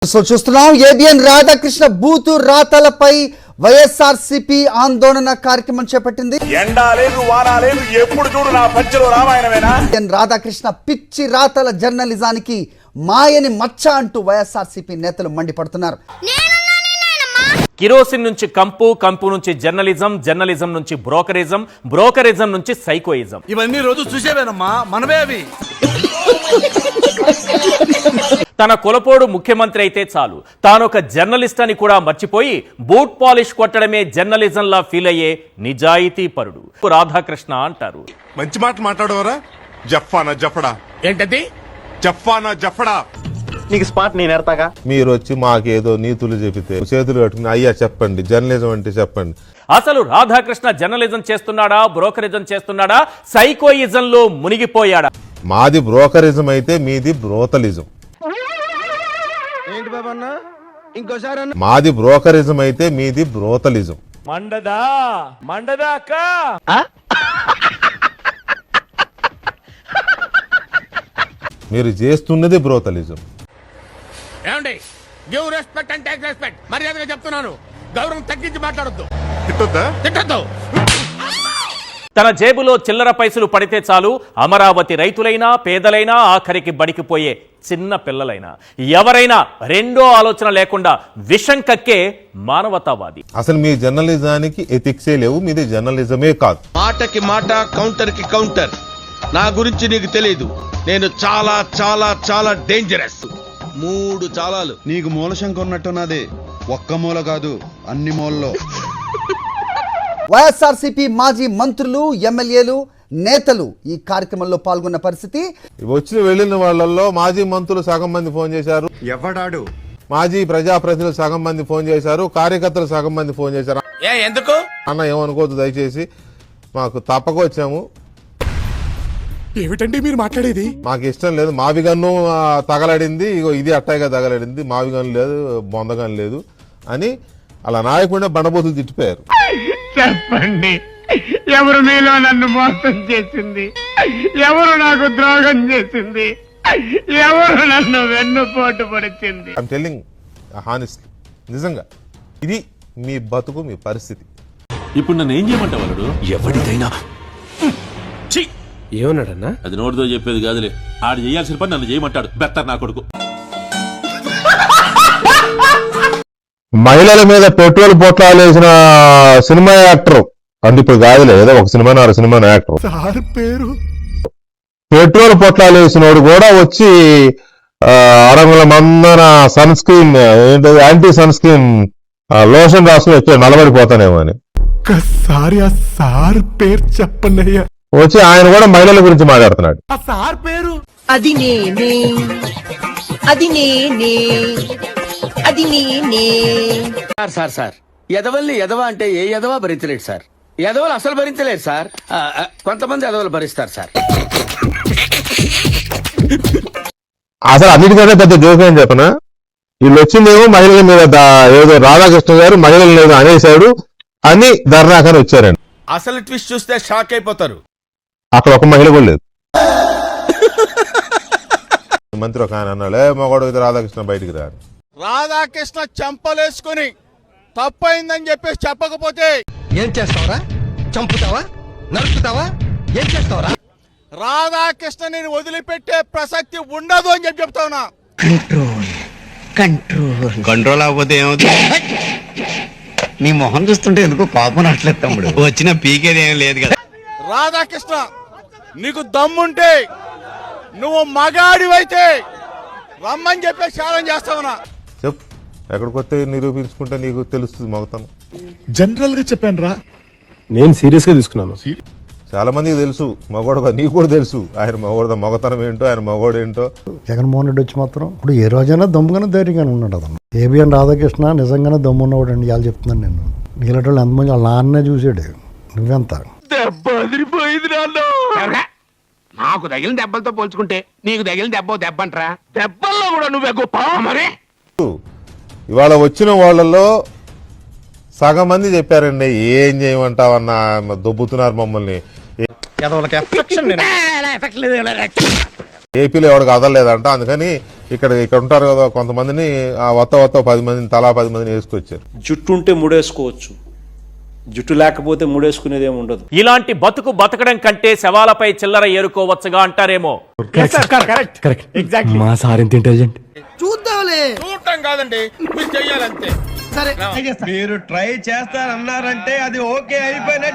So చూస్తున్నాం ABN Radhakrishna బూతు రాతలపై వైఎస్ఆర్సీపీ ఆందోళన కార్యక్రమం చేపట్టింది. ఎండా లేదు వానా లేదు, ఎప్పుడు చూడు నా పంచలో రామాయణమేనా. రాధాకృష్ణ పిచ్చి రాతల జర్నలిజానికి మాయని మచ్చ అంటూ వైఎస్ఆర్సీపీ నేతలు మండిపడుతున్నారు. కిరోసిన్ నుంచి కంపు, కంపు నుంచి జర్నలిజం, జర్నలిజం నుంచి బ్రోకరిజం, బ్రోకరిజం నుంచి సైకోయిజం. ఇవన్నీ రోజు చూసేవేనమ్మా, మనమే అవి. తన కులపోడు ముఖ్యమంత్రి అయితే చాలు, తానొక జర్నలిస్ట్ అని కూడా మర్చిపోయి బూట్ పాలిష్ కొట్టడమే జర్నలిజంలా ఫీల్ అయ్యే నిజాయితీ పరుడు రాధాకృష్ణ అంటారు. మంచి మాట మాట్లాడవరా? జఫానా జఫడా ఏంటది? జఫానా జఫడా. నీకు స్పాట్ నేను ఎడతాగా. మీరు వచ్చి మాకేదో నీతులు చెబితే చేతులు కట్టుకుని అయ్యా చెప్పండి జర్నలిజం అంటే చెప్పండి. అసలు రాధాకృష్ణ జర్నలిజం చేస్తున్నాడా, బ్రోకరిజం చేస్తున్నాడా, సైకోయిజంలో మునిగిపోయాడా? మాది బ్రోకరిజం అయితే మీది బ్రోతలిజం. ఏంటి బాబన్న ఇంకోసారి? మాది బ్రోకరిజం అయితే మీది బ్రోతలిజం. మండదా మండదా అక్క. మీరు చేస్తున్నది బ్రోతలిజం. ఏమండి, give respect and take respect. మర్యాదగా చెప్తున్నాను, గౌరవం తగ్గించి మాట్లాడొద్దు. తిట్టొద్దా? తిట్టద్దు. తన జేబులో చిల్లర పైసలు పడితే చాలు, అమరావతి రైతులైనా, పేదలైనా, ఆఖరికి బడికిపోయే చిన్న పిల్లలైనా ఎవరైనా రెండో ఆలోచన లేకుండా విషం కక్కే మానవతావాది. అసలు మీ జర్నలిజానికి ఎథిక్సే లేవు, మీది జర్నలిజమే కాదు. మాటకి మాట, కౌంటర్ కి కౌంటర్. నా గురించి నీకు తెలీదు, నేను చాలా చాలా చాలా డేంజరస్. 3 చాలాలు. నీకు మూలశంక ఉన్నట్టున్నది. ఒక్క మూల కాదు, అన్ని మూలలో. వైఎస్ఆర్సీపీ మాజీ మంత్రులు, ఎమ్మెల్యేలు, నేతలు ఈ కార్యక్రమంలో పాల్గొన్న పరిస్థితి. వచ్చిన వెళ్ళిన వాళ్ళల్లో మాజీ మంత్రులు సగం మంది ఫోన్ చేశారు. ఎవడాడు? మాజీ ప్రజాప్రతినిధులు సగం మంది ఫోన్ చేశారు. కార్యకర్తలు సగం మంది ఫోన్ చేశారు. ఎందుకు అన్న ఏమనుకోవద్దు దయచేసి, మాకు తప్పక వచ్చాము. ఏమిటండి మీరు మాట్లాడేది? మాకు ఇష్టం లేదు. మావిగన్ను తగలడింది, ఇగో ఇది అట్టాయిగా తగలడింది, మావిగన్ను లేదు, బొందగన్ లేదు అని అలా నాయకుండా బండబోతులు తిట్టిపోయారు. చెప్పండి, ఎవరు మీలో నన్ను మోసం చేసింది? ఎవరు నాకు ద్రోహం చేసింది? ఎవరు నన్ను వెన్నుపోటు పడిచింది? ఐఎమ్ టెల్లింగ్ హానెస్ట్లీ, నిజంగా ఇది మీ బతుకు, మీ పరిస్థితి. ఇప్పుడు నన్ను ఏం చేయమంటావు? వాడు ఎవరిదైనా ఏమన్నాడన్నా? అది నోటితో చెప్పేది కాదులే, ఆడు చేయాల్సిన పని నన్ను చేయమంటాడు. బెత్తర్ నా కొడుకు. మహిళల మీద పెట్రోల్ పొట్లాలు వేసిన సినిమా యాక్టర్ అంటే ఇప్పుడు కాదులే, ఏదో ఒక సినిమా యాక్టర్ పేరు పెట్రోల్ పొట్లాలు వేసినోడు కూడా వచ్చి అరంగుల మందన sunscreen anti sunscreen lotion రాసుకుని వచ్చి నిలబడిపోతానేమో అని. ఒక్కసారి ఆ సార్ పేరు చెప్పండి అయ్యా. వచ్చి ఆయన కూడా మహిళల గురించి మాట్లాడుతున్నాడు. ఆ సార్ పేరు అది నేనే, అది నేనే, అది నేనే. సార్ ఎదవల్ని ఎదవ అంటే ఏ ఎదవా భరించలేడు సార్. ఎదవలు అసలు భరించలేరు సార్. కొంతమంది ఎదవలు భరిస్తారు సార్. అసలు అన్నిటికంటే పెద్ద జోక్ ఏం చెప్పనా, వీళ్ళు వచ్చిందేమో మహిళల మీద ఏదో రాధాకృష్ణ గారు మహిళలు లేదు అనేశాడు అని ధర్నాకని వచ్చారండి. అసలు ట్విస్ట్ చూస్తే షాక్ అయిపోతారు. అక్కడ ఒక మహిళ కూడా లేదు. మంత్రి ఒక ఆయన అన్నాడు, మగవాడు ఇది రాధాకృష్ణ బయటికి రా. రాధాకృష్ణ చెంపలేసుకుని తప్పైందని చెప్పేసి చెప్పకపోతే ఏం చేస్తావరా? చంపుతావా? నరుకుతావా? ఏం చేస్తావరా? రాధాకృష్ణ నేను వదిలిపెట్టే ప్రసక్తి ఉండదు అని చెప్పి చెప్తావునా. కంట్రోల్ అవ్వకపోతే ఏమవుతుంది? నీ మొహం చూస్తుంటే ఎందుకో కోపం రావట్లేదు తమ్ముడు. వచ్చిన పీకేది ఏం లేదు కదా. రాధాకృష్ణ, నీకు దమ్ముంటే, నువ్వు మగాడివైతే రమ్మని చెప్పేసి ఛాలెంజ్ చేస్తావునా. చెప్పు, ఎక్కడికి వస్తే నిరూపించుకుంటే నీకు తెలుస్తుంది మగతనం. జనరల్ గా చెప్పాను రా, నేను సీరియస్ గా తీసుకున్నాను. చాలా మందికి తెలుసు మగవాడు, నీకు కూడా తెలుసు ఆయన మగతనం ఏంటో, ఆయన మగవాడు ఏంటో. జగన్మోహన్ రెడ్డి వచ్చి మాత్రం ఇప్పుడు ఏ రోజైనా దమ్ముగానే ధైర్యంగానే ఉన్నాడు అతను. ఏబిఎన్ రాధాకృష్ణ నిజంగానే దమ్మున్నవాడు అండి. వాళ్ళు చెప్తున్నాను నేను, నీలాంటి వాళ్ళు ఎంతమంది వాళ్ళ నాన్నే చూసాడు. నువ్వెంత దెబ్బ అదిరిపోయింది నాన్న. నాకు తగిలిన దెబ్బలతో పోల్చుకుంటే నీకు తగిలిన దెబ్బ అంటరా? దెబ్బల్లో కూడా నువ్వే గొప్ప. మరి ఇవాళ వచ్చిన వాళ్ళలో సగం మంది చెప్పారండి, ఏం చేయమంటావన్నా దొబ్బుతున్నారు మమ్మల్ని. ఏపీలో ఎవరికి అదలేదంట, అందుకని ఇక్కడ ఉంటారు కదా కొంతమందిని వత్త 10 మందిని తలా 10 మందిని వేసుకొచ్చారు. జుట్టు ఉంటే ముడేసుకోవచ్చు, జుట్టు లేకపోతే ముడేసుకునేది ఏమి ఉండదు. ఇలాంటి బతుకు బతకడం కంటే శవాలపై చిల్లర ఏరుకోవచ్చుగా అంటారేమో. మా సార్ ఎంత ఇంటెలిజెంట్. చూద్దాంలే. చూడటం కాదండి, మీరు చెయ్యాలంతే. సరే మీరు ట్రై చేస్తారన్నారంటే అది ఓకే అయిపోయినట్టు.